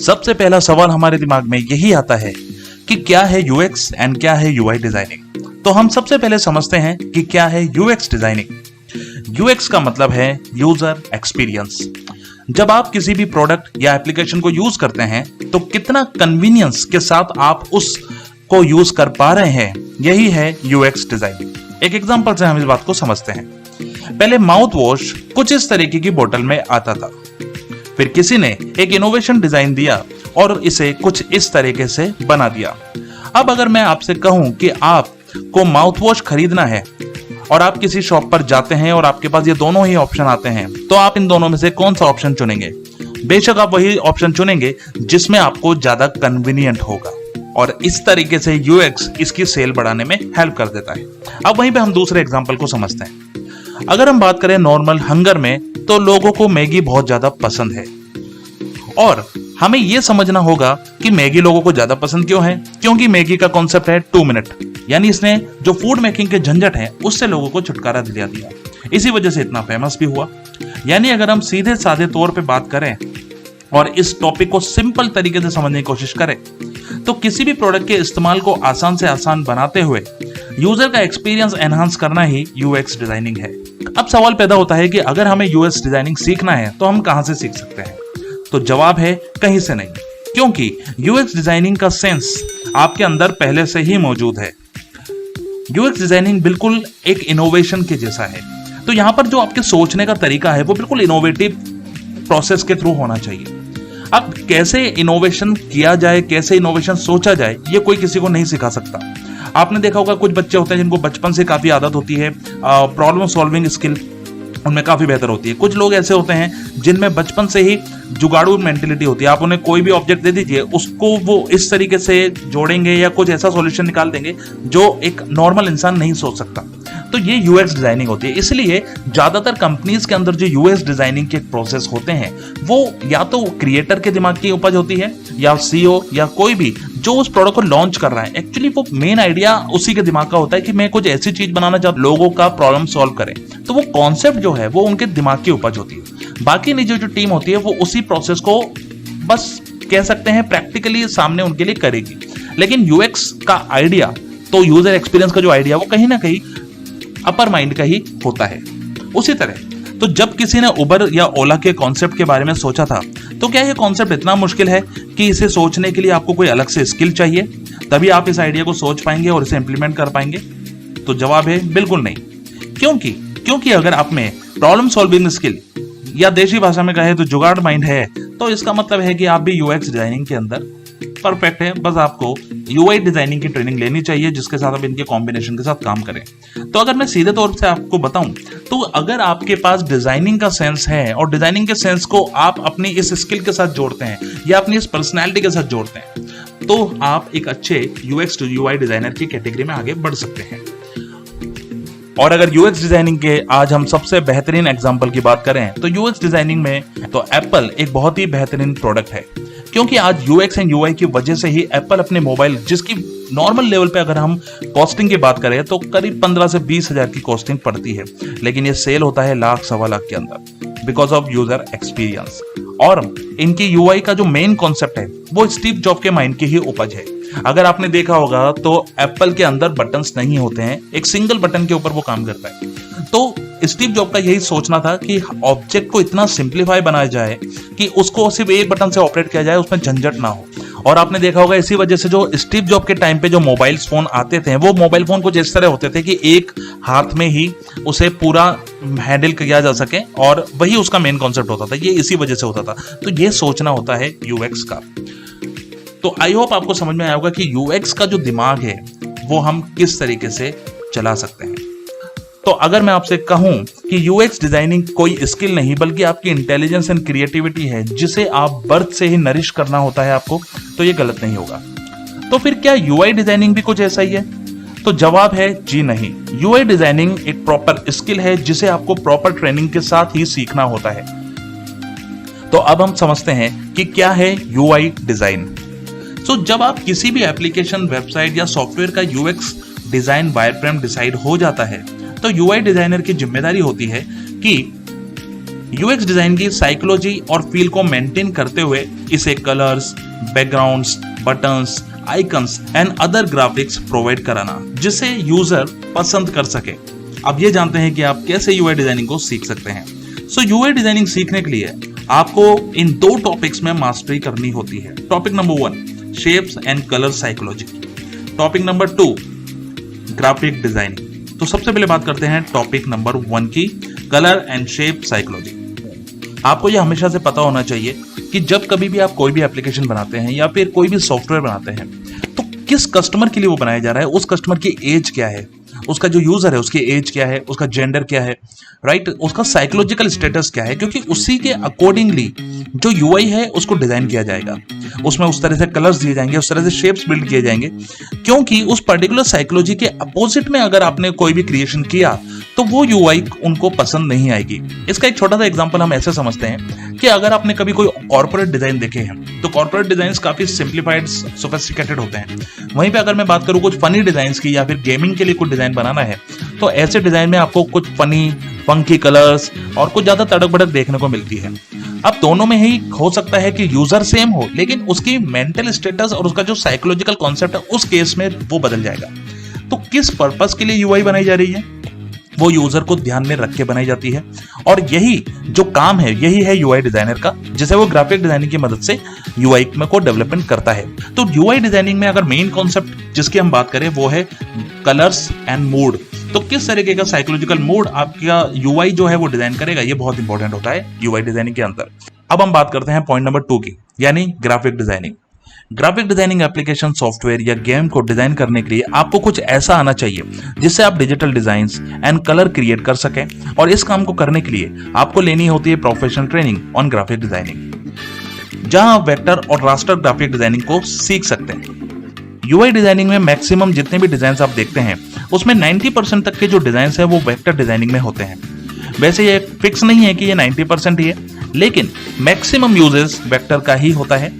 सबसे पहला सवाल हमारे दिमाग में यही आता है कि क्या है यूएक्स एंड क्या है यूआई डिजाइनिंग। तो हम सबसे पहले समझते हैं कि क्या है यूएक्स डिजाइनिंग। यूएक्स का मतलब है यूजर एक्सपीरियंस। जब आप किसी भी प्रोडक्ट या एप्लीकेशन को यूज करते हैं तो कितना कन्वीनियंस के साथ आप उसको यूज कर पा रहे हैं, यही है यूएक्स डिजाइनिंग। एक एग्जांपल से हम इस बात को समझते हैं। पहले माउथ वॉश कुछ इस तरीके की बोतल में आता था, फिर किसी ने एक इनोवेशन डिजाइन दिया और इसे कुछ इस तरीके से बना दिया। अब अगर मैं आपसे कहूं कि आपको माउथ वॉश खरीदना है और आप किसी शॉप पर जाते हैं और आपके पास ये दोनों ही ऑप्शन आते हैं, तो आप इन दोनों में से कौन सा ऑप्शन चुनेंगे? बेशक आप वही ऑप्शन चुनेंगे जिसमें आपको ज्यादा कन्वीनियंट होगा, और इस तरीके से यूएक्स इसकी सेल बढ़ाने में हेल्प कर देता है। अब वहीं पे हम दूसरे एग्जांपल को समझते हैं। अगर हम बात करें नॉर्मल हंगर में, तो लोगों को मैगी बहुत ज्यादा पसंद है, और हमें यह समझना होगा कि मैगी लोगों को ज्यादा पसंद क्यों है। क्योंकि मैगी का कॉन्सेप्ट है 2 मिनट, यानी इसने जो फूड मेकिंग के झंझट है उससे लोगों को छुटकारा दिला दिया। इसी वजह से इतना फेमस भी हुआ। यानी अगर हम सीधे साधे तौर पे बात करें और इस टॉपिक को सिंपल तरीके से समझने की कोशिश करें, तो किसी भी प्रोडक्ट के इस्तेमाल को आसान से आसान बनाते हुए यूजर का एक्सपीरियंस एनहांस करना ही यूएक्स डिजाइनिंग है। अब सवाल पैदा होता है कि अगर हमें यूएक्स डिजाइनिंग सीखना है तो हम कहां से सीख सकते हैं? तो जवाब है कहीं से नहीं, क्योंकि यूएक्स डिजाइनिंग का सेंस आपके अंदर पहले से ही मौजूद है। यूएक्स डिजाइनिंग बिल्कुल एक इनोवेशन के जैसा है। तो यहां पर जो आपके सोचने का तरीका है वो बिल्कुल इनोवेटिव प्रोसेस के थ्रू होना चाहिए। अब कैसे इनोवेशन किया जाए, कैसे इनोवेशन सोचा जाए, ये कोई किसी को नहीं सिखा सकता। आपने देखा होगा कुछ बच्चे होते हैं जिनको बचपन से काफी आदत होती है, प्रॉब्लम सॉल्विंग स्किल उनमें काफी बेहतर होती है। कुछ लोग ऐसे होते हैं जिनमें बचपन से ही जुगाड़ू मेंटेलिटी होती है। आप उन्हें कोई भी ऑब्जेक्ट दे दीजिए, उसको वो इस तरीके से जोड़ेंगे या कुछ ऐसा सॉल्यूशन निकाल देंगे जो एक नॉर्मल इंसान नहीं सोच सकता। तो ये यूएक्स डिजाइनिंग होती है। इसलिए ज्यादातर कंपनीज के अंदर जो यूएक्स डिजाइनिंग के प्रोसेस होते हैं वो या तो क्रिएटर के दिमाग की उपज होती है, या सीईओ या कोई भी जो उस प्रोडक्ट को लॉन्च कर रहा है, एक्चुअली वो मेन आइडिया उसी के दिमाग का होता है कि मैं कुछ ऐसी चीज बनाना चाहता हूं लोगों का प्रॉब्लम सॉल्व करे। तो वो कॉन्सेप्ट जो है वो उनके दिमाग की उपज होती है। बाकी नहीं, जो टीम होती है वो उसी प्रोसेस को बस कह सकते हैं प्रैक्टिकली सामने उनके लिए करेगी। लेकिन यूएक्स का आइडिया, तो यूजर एक्सपीरियंस का जो आइडिया, वो कहीं ना कहीं अपर माइंड का ही होता है। उसी तरह तो जब किसी ने उबर या ओला के कॉन्सेप्ट के बारे में सोचा था, तो क्या ये कॉन्सेप्ट इतना मुश्किल है कि इसे सोचने के लिए आपको कोई अलग से स्किल चाहिए तभी आप इस आइडिया को सोच पाएंगे और इसे इंप्लीमेंट कर पाएंगे? तो जवाब है बिल्कुल नहीं। क्योंकि अगर आप में प्रॉब्लम सॉल्विंग स्किल या देशी भाषा में कहे तो जुगाड़ माइंड है, तो इसका मतलब है कि आप भी यूएक्स डिजाइनिंग के अंदर परफेक्ट है। बस आपको यूआई डिजाइनिंग की ट्रेनिंग लेनी चाहिए जिसके साथ आप इनके कॉम्बिनेशन के साथ काम करें। तो अगर मैं सीधे तौर से आपको बताऊं, तो अगर आपके पास डिजाइनिंग का सेंस है और डिजाइनिंग के सेंस को आप अपनी इस स्किल के साथ जोड़ते हैं या अपनी इस पर्सनैलिटी के साथ जोड़ते हैं, तो आप एक अच्छे यूएक्स टू यूआई डिजाइनर की कैटेगरी में आगे बढ़ सकते हैं। और अगर यूएक्स डिजाइनिंग के आज हम सबसे बेहतरीन एग्जांपल की बात करें, तो यूएक्स डिजाइनिंग में तो एप्पल एक बहुत ही बेहतरीन प्रोडक्ट है। क्योंकि आज यूएक्स एंड यूआई की वजह से ही एप्पल अपने मोबाइल, जिसकी नॉर्मल लेवल पे अगर हम कॉस्टिंग की बात करें तो करीब 15 से 20 हजार की कॉस्टिंग पड़ती है, लेकिन ये सेल होता है लाख सवा लाख के अंदर बिकॉज ऑफ यूजर एक्सपीरियंस। और इनकी यूआई का जो मेन कॉन्सेप्ट है वो स्टीव जॉब के माइंड की ही उपज है। अगर आपने देखा होगा तो एप्पल के अंदर बटन्स नहीं होते हैं, एक सिंगल बटन के ऊपर वो काम करता है। तो स्टीव जॉब का यही सोचना था कि ऑब्जेक्ट को इतना सिंप्लीफाई बनाया जाए कि उसको सिर्फ एक बटन से ऑपरेट किया जाए, उसमें झंझट ना हो। और आपने देखा होगा इसी वजह से जो स्टीव जॉब के टाइम पे जो मोबाइल फोन आते थे, वो मोबाइल फोन कुछ इस तरह होते थे कि एक हाथ में ही उसे पूरा हैंडल किया जा सके, और वही उसका मेन कॉन्सेप्ट होता था। ये इसी वजह से होता था। तो ये सोचना होता है यूएक्स का। तो आई होप आपको समझ में आया होगा कि यूएक्स का जो दिमाग है वो हम किस तरीके से चला सकते हैं। तो अगर मैं आपसे कहूं कि यूएक्स डिजाइनिंग कोई स्किल नहीं बल्कि आपकी इंटेलिजेंस एंड क्रिएटिविटी है जिसे आप बर्थ से ही नरिश करना होता है आपको, तो ये गलत नहीं होगा। तो फिर क्या यूआई डिजाइनिंग भी कुछ ऐसा ही है? तो जवाब है जी नहीं। यूआई डिजाइनिंग एक प्रॉपर स्किल है जिसे आपको प्रॉपर ट्रेनिंग के साथ ही सीखना होता है। तो अब हम समझते हैं कि क्या है यूआई डिजाइन। जब आप किसी भी एप्लीकेशन, वेबसाइट या सॉफ्टवेयर का यूएक्स डिजाइन वायरफ्रेम डिसाइड हो जाता है, तो यूआई डिजाइनर की जिम्मेदारी होती है कि यूएक्स डिजाइन की साइकोलॉजी और फील को मेंटेन करते हुए इसे colours, backgrounds, buttons, icons and other graphics provide कराना जिसे यूजर पसंद कर सके। अब ये जानते हैं कि आप कैसे यूआई डिजाइनिंग को सीख सकते हैं। सो यूआई डिजाइनिंग सीखने के लिए आपको इन 2 टॉपिक्स में मास्टरी करनी होती है। Topic number 1 shapes and colour psychology, topic number 2 graphic designing. तो सबसे पहले बात करते हैं टॉपिक नंबर 1 की, कलर एंड शेप साइकोलॉजी। आपको यह हमेशा से पता होना चाहिए कि जब कभी भी आप कोई भी एप्लीकेशन बनाते हैं या फिर कोई भी सॉफ्टवेयर बनाते हैं तो किस कस्टमर के लिए वो बनाया जा रहा है, उस कस्टमर की एज क्या है, उसका जो यूजर है उसकी एज क्या है, उसका जेंडर क्या है, राइट, उसका साइकोलॉजिकल स्टेटस क्या है, क्योंकि उसी के अकॉर्डिंगली जो यूआई है उसको डिजाइन किया जाएगा। उसमें उस तरह से कलर्स दिए जाएंगे, उस तरह से शेप्स बिल्ड किए जाएंगे, क्योंकि उस पर्टिकुलर साइकोलॉजी के अपोजिट में अगर आपने कोई भी क्रिएशन किया तो वो यूआई उनको पसंद नहीं आएगी। इसका एक छोटा सा एग्जांपल हम ऐसे समझते हैं कि अगर आपने कभी कोई कॉर्पोरेट डिजाइन देखे हैं तो कॉर्पोरेट डिजाइन काफी सिंप्लीफाइड, सोफिस्टिकेटेड होते हैं। वहीं पे अगर मैं बात करूं कुछ फनी डिजाइन की या फिर गेमिंग के लिए कुछ डिजाइन बनाना है तो ऐसे डिजाइन में आपको कुछ फनी फंकी कलर्स और कुछ ज्यादा तड़क भड़क देखने को मिलती है। अब दोनों में ही हो सकता है कि यूजर सेम हो लेकिन उसकी मेंटल स्टेटस और उसका जो साइकोलॉजिकल कॉन्सेप्ट है उस केस में वो बदल जाएगा। तो किस पर्पस के लिए यूआई बनाई जा रही है वो यूजर को ध्यान में रख के बनाई जाती है, और यही जो काम है यही है यूआई डिजाइनर का, जिसे वो ग्राफिक डिजाइनिंग की मदद से यूआई को डेवलपमेंट करता है। तो यूआई डिजाइनिंग में अगर मेन कॉन्सेप्ट जिसकी हम बात करें वो है कलर्स एंड मूड। तो किस तरीके का साइकोलॉजिकल मूड आपका यूआई जो है वो डिजाइन करेगा, ये बहुत इंपॉर्टेंट होता है यूआई डिजाइनिंग के अंदर। अब हम बात करते हैं पॉइंट नंबर 2 की, यानी graphic designing. Graphic designing application, software या गेम को डिजाइन करने के लिए आपको कुछ ऐसा आना चाहिए जिससे आप digital designs and colour create कर सकें, और इस काम को करने के लिए आपको लेनी होती है professional training on graphic designing, जहां आप वेक्टर और रास्टर ग्राफिक डिजाइनिंग को सीख सकते हैं। यूआई डिजाइनिंग में मैक्सिमम जितने भी डिजाइन आप देखते हैं उसमें 90% तक के जो डिजाइन है वो वेक्टर डिजाइनिंग में होते हैं। वैसे ये फिक्स नहीं है कि ये 90% ही है, लेकिन मैक्सिमम यूजेस वेक्टर का ही होता है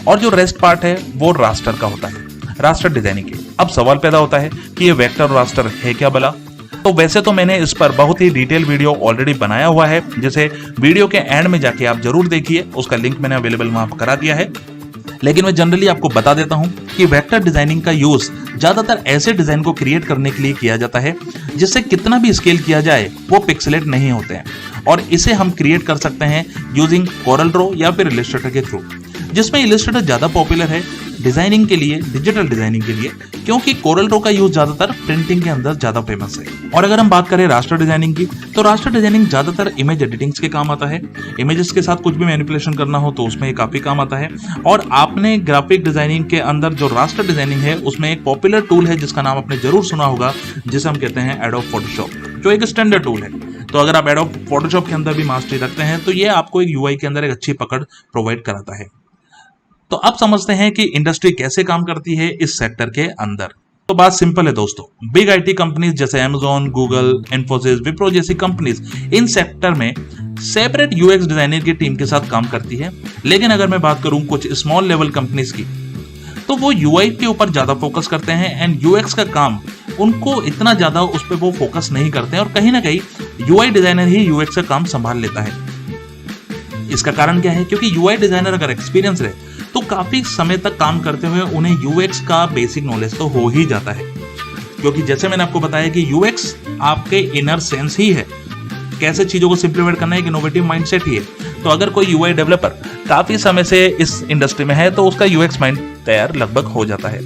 और जो रेस्ट पार्ट है वो रास्टर का होता है, रास्टर डिजाइनिंग के। अब सवाल पैदा होता है कि ये वेक्टर और रास्टर है क्या भला? तो वैसे तो मैंने इस पर बहुत ही डिटेल वीडियो ऑलरेडी बनाया हुआ है, जिसे वीडियो के एंड में जाके आप जरूर देखिए, उसका लिंक मैंने अवेलेबल वहां पर करा दिया है। लेकिन मैं जनरली आपको बता देता हूं कि वेक्टर डिजाइनिंग का यूज ज्यादातर ऐसे डिजाइन को क्रिएट करने के लिए किया जाता है जिससे कितना भी स्केल किया जाए वो पिक्सेलेट नहीं होते हैं, और इसे हम क्रिएट कर सकते हैं यूजिंग कोरल ड्रॉ या फिर इलस्ट्रेटर के थ्रू, जिसमें इलस्ट्रेटर ज्यादा पॉपुलर है डिजाइनिंग के लिए, डिजिटल डिजाइनिंग के लिए, क्योंकि कोरल ड्रॉ का यूज ज्यादातर प्रिंटिंग के अंदर ज्यादा फेमस है। और अगर हम बात करें रास्टर डिजाइनिंग की, तो रास्टर डिजाइनिंग ज्यादातर इमेज एडिटिंग्स के काम आता है। इमेजेस के साथ कुछ भी मैनिपुलेशन करना हो तो उसमें काफी काम आता है। और आपने ग्राफिक डिजाइनिंग के अंदर जो रास्टर डिजाइनिंग है उसमें एक पॉपुलर टूल है जिसका नाम आपने जरूर सुना होगा, जिसे हम कहते हैं एडोब फोटोशॉप, जो एक स्टैंडर्ड टूल है। तो अगर आप एडोब फोटोशॉप के अंदर भी मास्टरी रखते हैं तो ये आपको एक यूआई के अंदर एक अच्छी पकड़ प्रोवाइड कराता है। तो अब समझते हैं कि इंडस्ट्री कैसे काम करती है इस सेक्टर के अंदर। तो बात सिंपल है दोस्तों, बिग आईटी कंपनीज जैसे Amazon, गूगल, इन्फोसिस, विप्रो जैसी कंपनीज इन सेक्टर में सेपरेट यूएक्स डिजाइनर की टीम के साथ काम करती है। लेकिन अगर मैं बात करूं कुछ स्मॉल लेवल कंपनीज की, तो वो यूआई के ऊपर ज्यादा फोकस करते हैं एंड यूएक्स का काम उनको इतना ज्यादा उस पर वो फोकस नहीं करते हैं, और कहीं ना कहीं यूआई डिजाइनर ही यूएक्स का काम संभाल लेता है। इसका कारण क्या है? क्योंकि यूआई डिजाइनर अगर एक्सपीरियंस रहे तो काफी समय तक काम करते हुए उन्हें यूएक्स का बेसिक नॉलेज तो हो ही जाता है, क्योंकि जैसे मैंने आपको बताया कि यूएक्स आपके इनर सेंस ही है, कैसे चीजों को सिंप्लीफाइड करना है, एक इनोवेटिव माइंडसेट ही है। तो अगर कोई यूआई डेवलपर काफी समय से इस इंडस्ट्री में है तो उसका यूएक्स माइंड तैयार लगभग हो जाता है।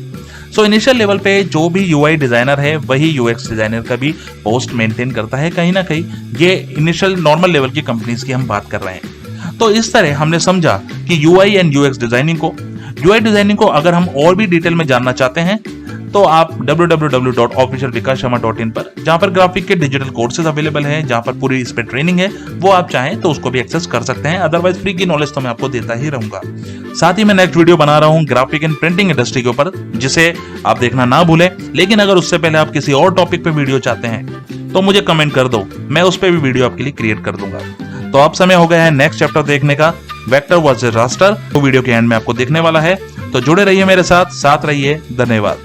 सो इनिशियल लेवल पे जो भी यूआई डिजाइनर है वही यूएक्स डिजाइनर का भी पोस्ट मेंटेन करता है कहीं ना कहीं। ये इनिशियल नॉर्मल लेवल की कंपनीज की हम बात कर रहे हैं। तो इस तरह हमने समझा कि यूआई एंड यूएक्स डिजाइनिंग को अगर हम और भी डिटेल में जानना चाहते हैं तो आप www.officialvikashsharma.in पर, जहां पर ग्राफिक के डिजिटल कोर्सेज अवेलेबल हैं, जहां पर पूरी इस पे ट्रेनिंग है, वो आप चाहें तो उसको भी एक्सेस कर सकते हैं। अदरवाइज फ्री की नॉलेज तो मैं आपको देता ही रहूंगा। साथ ही मैं नेक्स्ट वीडियो बना रहा हूं ग्राफिक एंड प्रिंटिंग इंडस्ट्री के ऊपर, जिसे आप देखना ना भूलें। लेकिन अगर उससे पहले आप किसी और टॉपिक पे वीडियो चाहते हैं तो मुझे कमेंट कर दो, मैं उस पर भी वीडियो आपके लिए क्रिएट कर दूंगा। तो अब समय हो गया है नेक्स्ट चैप्टर देखने का, वेक्टर वर्सेस रास्टर। तो वीडियो के एंड में आपको देखने वाला है, तो जुड़े रहिए मेरे साथ रहिए। धन्यवाद।